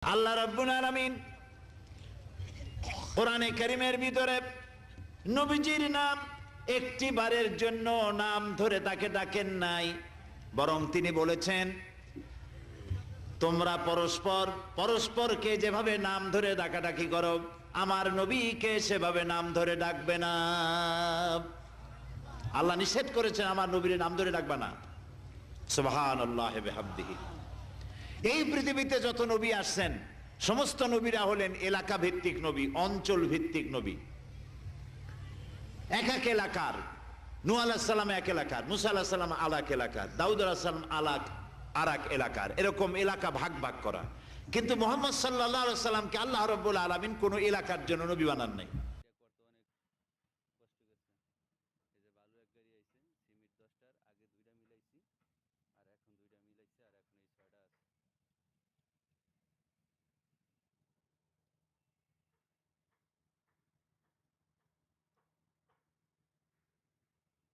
আল্লাহ রাব্বুল আলামিন কোরআনে কারীমের ভিতরে নবীজির নাম একটি বারের জন্য নাম ধরে তাকে ডাকেন নাই, বরং তিনি বলেছেন তোমরা পরস্পর পরস্পরকে যেভাবে নাম ধরে ডাকাডাকি করো আমার নবীকে সেভাবে নাম ধরে ডাকবে না। আল্লাহ নিষেধ করেছেন আমার নবীর নাম ধরে ডাকবে না। সুবহানাল্লাহি ওয়া বিহামদিহি। এই পৃথিবীতে যত নবী আসছেন সমস্ত নবীরা হলেন এলাকা ভিত্তিক নবী, অঞ্চল ভিত্তিক নবী। এক এক এলাকার, নূহ আলাইহিস সালাম এক এলাকার, মুসা আলাইহিস সালাম আলাক এলাকার, দাউদ আলাইহিস সালাম আলাক আরেক এলাকার, এরকম এলাকা ভাগ ভাগ করা। কিন্তু মুহাম্মদ সাল্লাল্লাহু আলাইহি ওয়াসাল্লামকে আল্লাহ রাব্বুল আলামিন কোন এলাকার জন্য নবী বানান নাই।